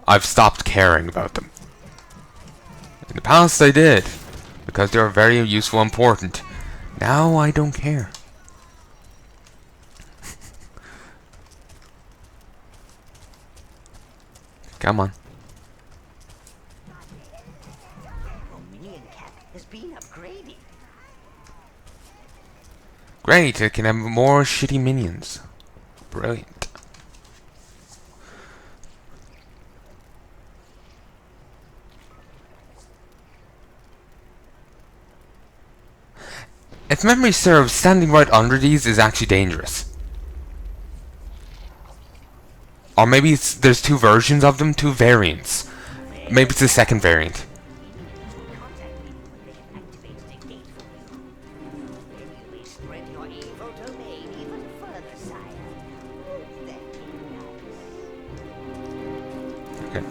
I've stopped caring about them. In the past I did, because they were very useful and important. Now I don't care. Come on. Great, it can have more shitty minions. Brilliant. If memory serves, standing right under these is actually dangerous. Or maybe there's two versions of them, two variants. Maybe it's the second variant. Okay.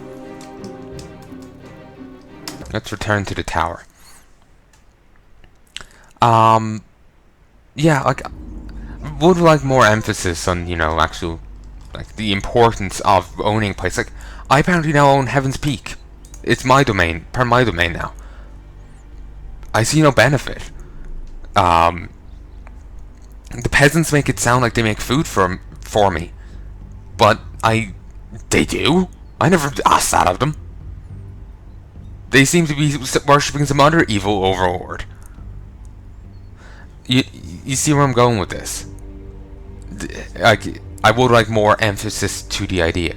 Let's return to the tower. Yeah, like, would like more emphasis on, you know, actual, like, the importance of owning a place. Like, I apparently now own Heaven's Peak. It's my domain, per my domain now. I see no benefit. The peasants make it sound like they make food for me, but they do. I never asked that of them. They seem to be worshipping some other evil overlord. You see where I'm going with this? Like, I would like more emphasis to the idea,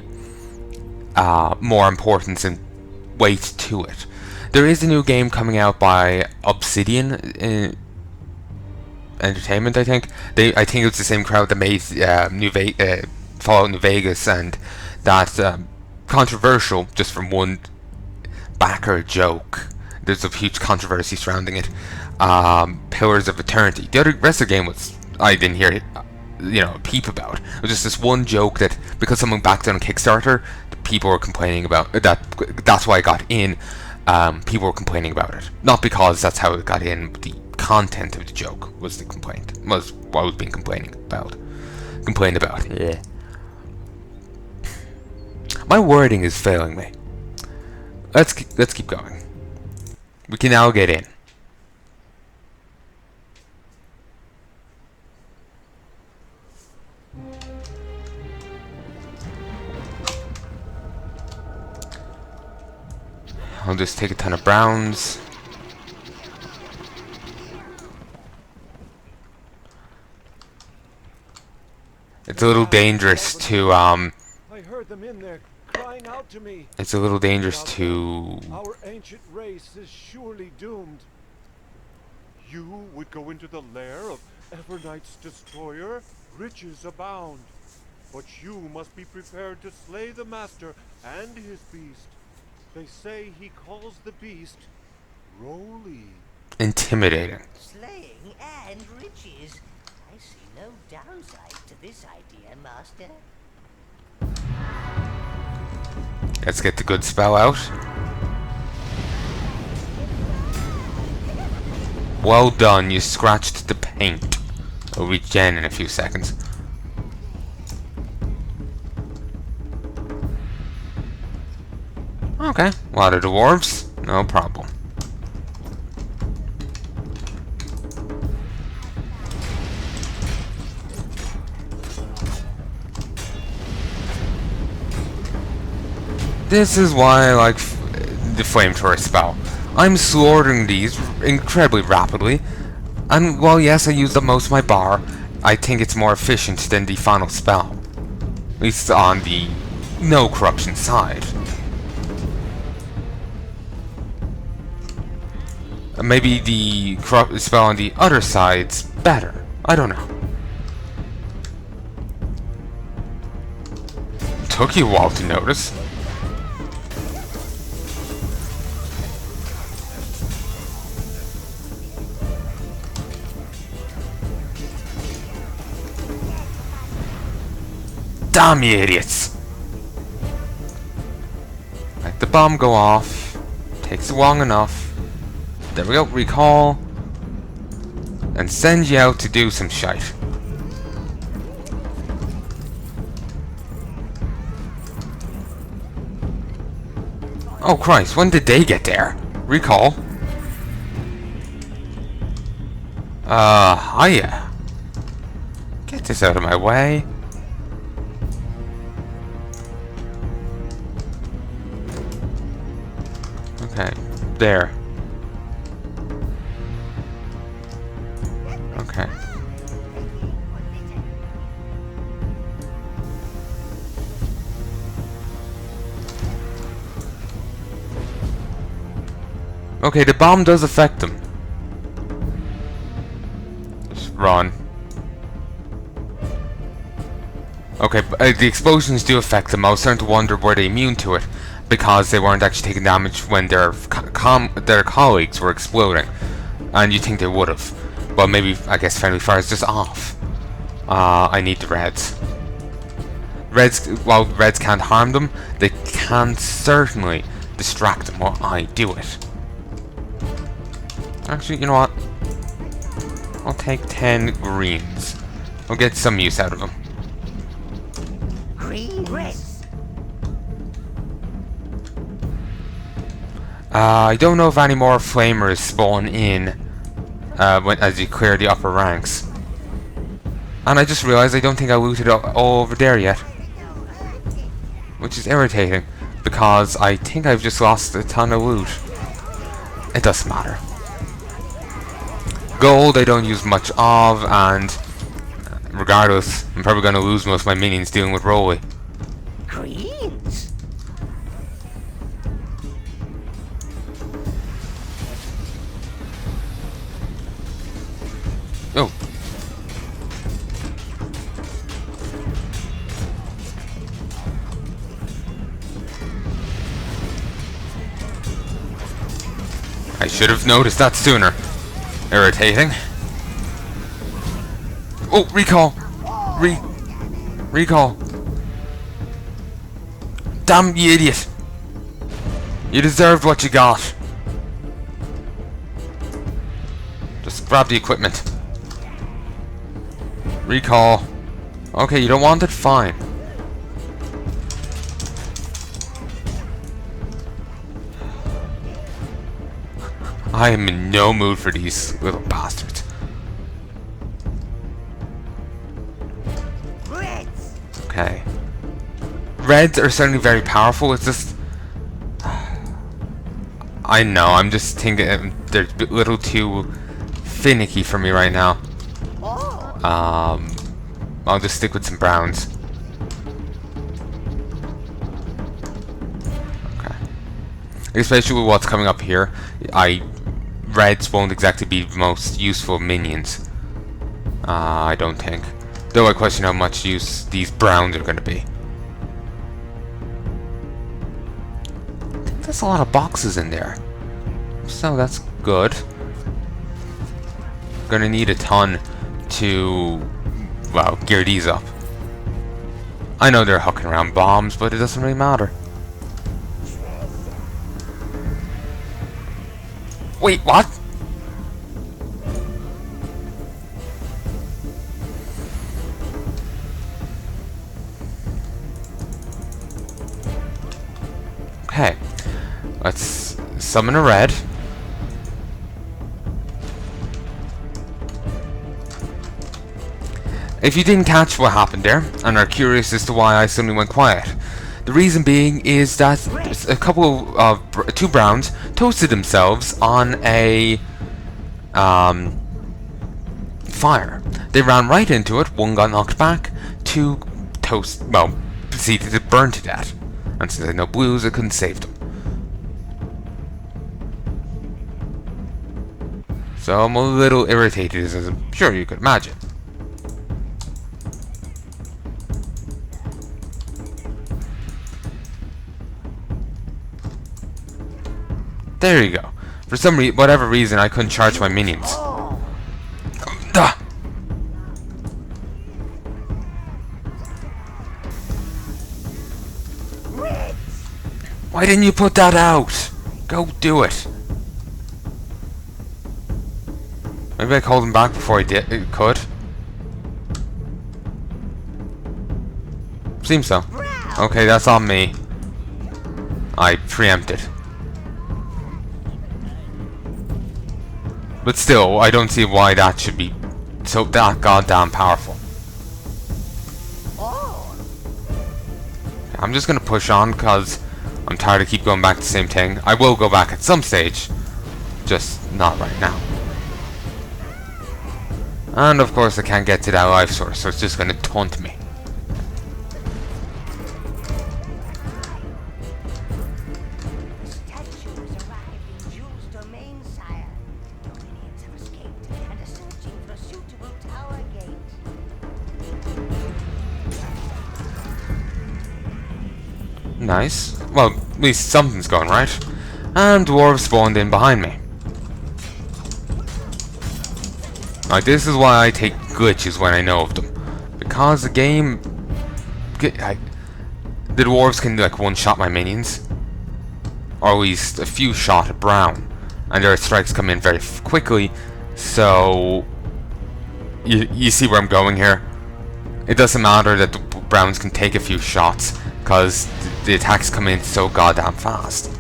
more importance and weight to it. There is a new game coming out by Obsidian Entertainment, I think. I think it's the same crowd that made Fallout New Vegas, and that controversial just from one backer joke. There's a huge controversy surrounding it. Pillars of Eternity. The rest of the game was, I didn't hear it, you know, a peep about. It was just this one joke that because someone backed on Kickstarter, people were complaining about that. That's why it got in. People were complaining about it, not because that's how it got in. But the content of the joke was the complaint. Was what was being complained about. Yeah. My wording is failing me. Let's keep going. We can now get in. I'll just take a ton of browns. It's a little dangerous to I heard them in there crying out to me. It's a little dangerous to Our ancient race is surely doomed. You would go into the lair of Evernight's destroyer? Riches abound. But you must be prepared to slay the master and his beast. They say he calls the beast Roly. intimidating. Slaying and riches. I see no downside to this idea, Master. Let's get the good spell out. Well done, you scratched the paint. I'll regen in a few seconds. Okay, a lot of dwarves, no problem. This is why I like the flamethrower spell. I'm slaughtering these incredibly rapidly, and while yes I used up most of my bar, I think it's more efficient than the final spell. At least on the no corruption side. Maybe the corrupt spell on the other side's better. I don't know. Took you a while to notice. Damn you idiots! Let the bomb go off. Takes long enough. There we go, recall. And send you out to do some shite. Oh Christ, when did they get there? Recall. Heya. Get this out of my way. Okay, there. Okay. Okay, the bomb does affect them. Just run. Okay, the explosions do affect them. I was starting to wonder, were they immune to it? Because they weren't actually taking damage when their colleagues were exploding. And you'd think they would have. But maybe, I guess, friendly fire is just off. I need the reds. While reds can't harm them, they can certainly distract them while I do it. Actually, you know what? I'll take 10 greens. I'll get some use out of them. Green, red. I don't know if any more flamers spawn in as you clear the upper ranks. And I just realized I don't think I looted all over there yet. Which is irritating, because I think I've just lost a ton of loot. It doesn't matter. Gold I don't use much of, and regardless, I'm probably going to lose most of my minions dealing with Rolly. Greens. Oh. I should have noticed that sooner. Irritating. Oh, recall! Recall! Damn, you idiot! You deserved what you got. Just grab the equipment. Recall. Okay, you don't want it? Fine. I am in no mood for these little bastards. Reds. Okay. Reds are certainly very powerful, it's just... I know, I'm just thinking they're a little too finicky for me right now. I'll just stick with some browns. Okay. Especially with what's coming up here, reds won't exactly be the most useful minions. I don't think. Though I question how much use these browns are going to be. I think there's a lot of boxes in there. So that's good. Gonna need a ton to, well, gear these up. I know they're hucking around bombs, but it doesn't really matter. Wait, what? Okay, let's summon a red. If you didn't catch what happened there, and are curious as to why I suddenly went quiet, the reason being is that a couple of two browns toasted themselves on a fire. They ran right into it, one got knocked back, two proceeded to burn to death. And since I had no blues, I couldn't save them. So I'm a little irritated, as I'm sure you could imagine. There you go. For whatever reason, I couldn't charge my minions. Duh. Why didn't you put that out? Go do it. Maybe I called him back before I could. Seems so. Okay, that's on me. I preempted. But still, I don't see why that should be so that goddamn powerful. Oh, I'm just gonna push on because I'm tired of keep going back to the same thing. I will go back at some stage, just not right now. And of course I can't get to that life source, so it's just gonna taunt me. the statue has arrived in Jules' domain, sire. The minions have escaped and are searching for a suitable tower gate. Nice. Well, at least something's going right. And dwarves spawned in behind me. Like, this is why I take glitches when I know of them. Because the game... the dwarves can, like, one-shot my minions. Or at least a few shot at Brown. And their strikes come in very quickly. So... You see where I'm going here? It doesn't matter that the Browns can take a few shots. Because the attacks come in so goddamn fast.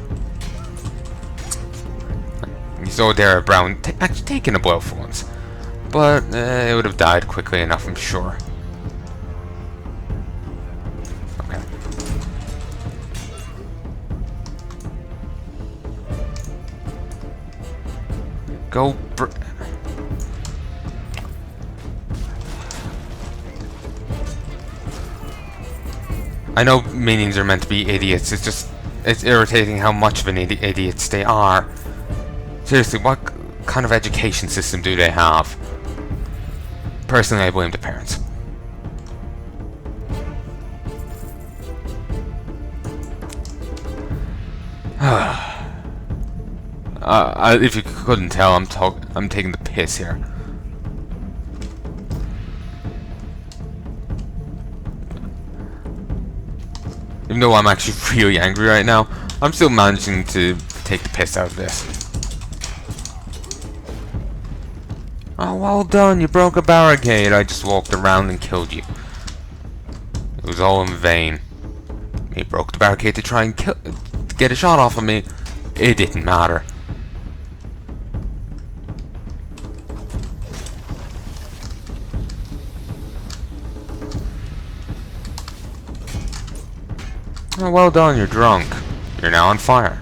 You saw there Brown actually taking a blow for once. But it would have died quickly enough, I'm sure. Okay. Go I know minions are meant to be idiots, it's irritating how much of an idiots they are. Seriously, what kind of education system do they have? Personally, I blame the parents. If you couldn't tell, I'm taking the piss here. Even though I'm actually really angry right now, I'm still managing to take the piss out of this. Oh, well done, you broke a barricade. I just walked around and killed you. It was all in vain. You broke the barricade to try and get a shot off of me. It didn't matter. Oh, well done, you're drunk. You're now on fire.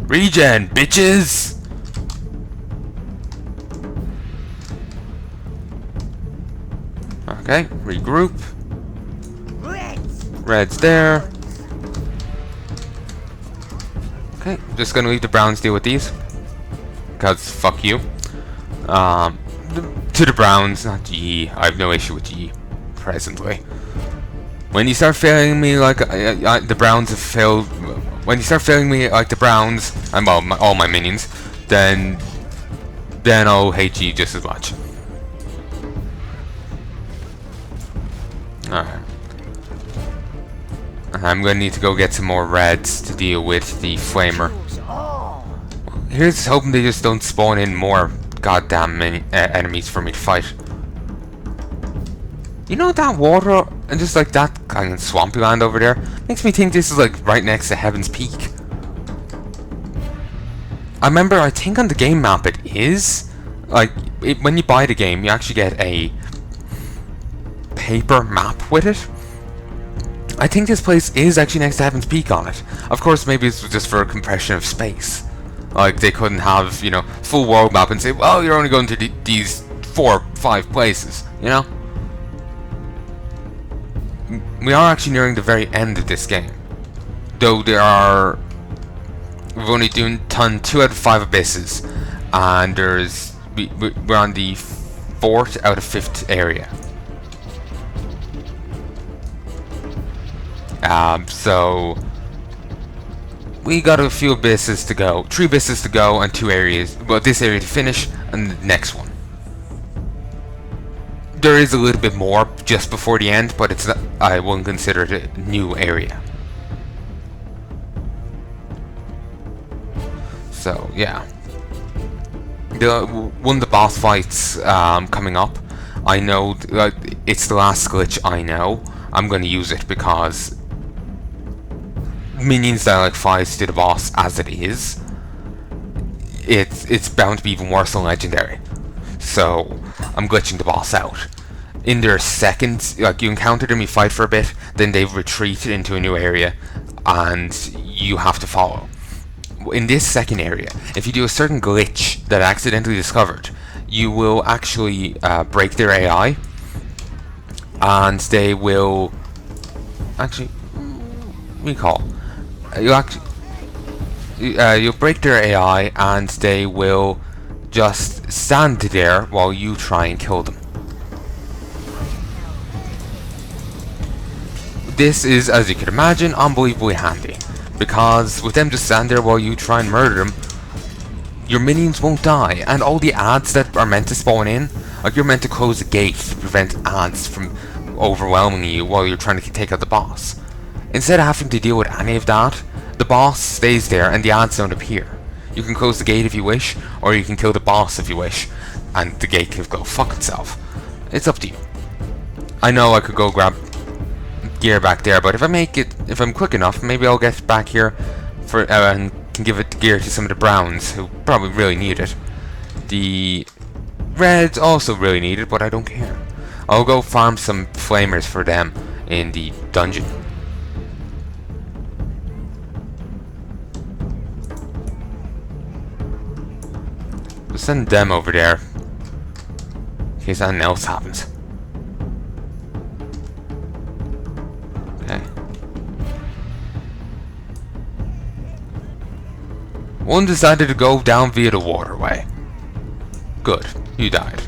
Regen, bitches! Okay, regroup. Red's there. Okay, just gonna leave the Browns deal with these. Because fuck you. To the Browns, not G. I have no issue with G presently. When you start failing me like the Browns have failed, when you start failing me like the Browns, and well, all my minions, then I'll hate G just as much. Alright. I'm gonna need to go get some more reds to deal with the flamer. Here's hoping they just don't spawn in more goddamn enemies for me to fight. You know that water and just like that kind of swampy land over there makes me think this is like right next to Heaven's Peak. I remember, I think on the game map it is. Like, when you buy the game, you actually get a paper map with it. I think this place is actually next to Heaven's Peak on it. Of course, maybe it's just for a compression of space. Like, they couldn't have, you know, full world map and say, well, you're only going to these 4 or 5 places, you know? We are actually nearing the very end of this game. Though we've only done 2 out of 5 abysses. And we're on the 4th out of 5th area. So we got a few abysses to go, 3 abysses to go, and 2 areas. Well, this area to finish, and the next one. There is a little bit more just before the end, but it's not, I wouldn't consider it a new area. So yeah, one of the boss fights coming up. I know it's the last glitch. I know I'm going to use it because minions that like flies to the boss as it is, it's bound to be even worse than legendary. So I'm glitching the boss out. In their seconds, like you encounter them, you fight for a bit, then they retreat into a new area, and you have to follow. In this second area, if you do a certain glitch that I accidentally discovered, you will actually break their AI, and they will actually recall. You'll break their AI, and they will just stand there while you try and kill them. This is, as you can imagine, unbelievably handy, because with them just stand there while you try and murder them, your minions won't die, and all the ads that are meant to spawn in, like you're meant to close the gate to prevent ads from overwhelming you while you're trying to take out the boss. Instead of having to deal with any of that, the boss stays there and the ads don't appear. You can close the gate if you wish, or you can kill the boss if you wish, and the gate can go fuck itself. It's up to you. I know I could go grab gear back there, but if I'm quick enough, maybe I'll get back here for and can give it gear to some of the browns who probably really need it. The reds also really need it, but I don't care. I'll go farm some flamers for them in the dungeon. Just send them over there in case anything else happens. Okay. One decided to go down via the waterway. Good, you died.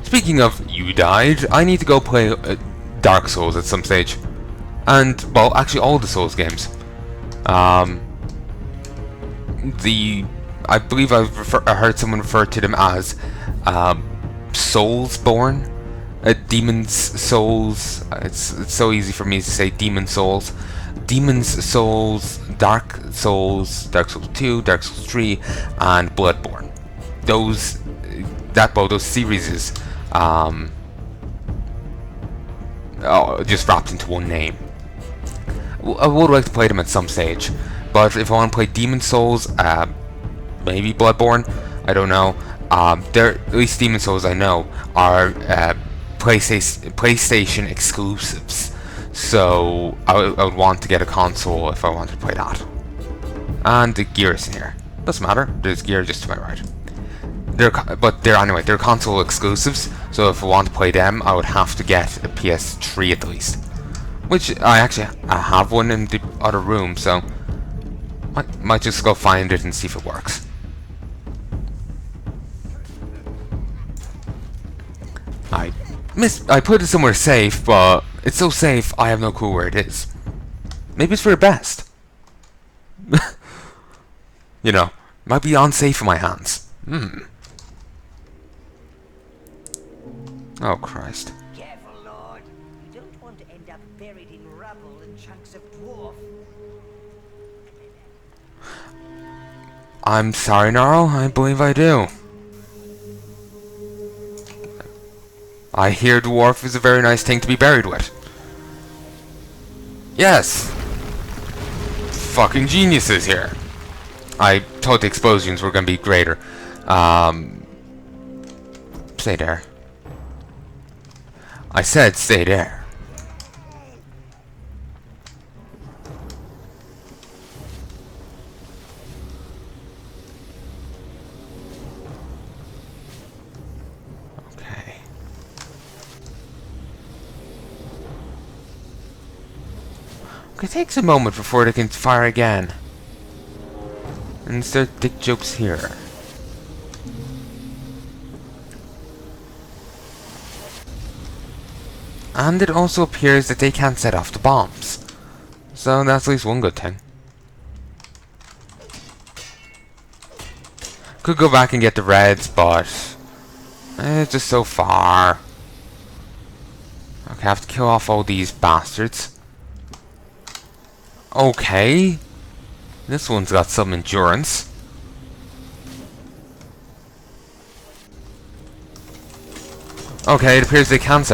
Speaking of you died, I need to go play Dark Souls at some stage. And, well, actually all the Souls games. I believe I heard someone refer to them as Soulsborne. Demon's Souls. It's so easy for me to say Demon Souls. Demon's Souls, Dark Souls 2, Dark Souls 3, and Bloodborne. Those series just wrapped into one name. I would like to play them at some stage, but if I want to play Demon Souls, maybe Bloodborne, I don't know. At least Demon Souls I know are PlayStation exclusives, so I would want to get a console if I wanted to play that. And the gear is in here. Doesn't matter. There's gear just to my right. They're console exclusives, so if I want to play them, I would have to get a PS3 at least. Which I have one in the other room, so might just go find it and see if it works. I put it somewhere safe, but it's so safe I have no clue where it is. Maybe it's for the best. You know, might be unsafe in my hands. Oh Christ. Careful, Lord. You don't want to end up buried in rubble and chunks of dwarf. I'm sorry, Gnarl. I believe I do. I hear dwarf is a very nice thing to be buried with. Yes! Fucking geniuses here. I thought the explosions were going to be greater. Stay there. I said stay there. Okay. It takes a moment before they can fire again. And insert dick jokes here. And it also appears that they can't set off the bombs. So that's at least one good thing. Could go back and get the reds, but it's just so far. Okay, I have to kill off all these bastards. Okay. This one's got some endurance. Okay, it appears they can set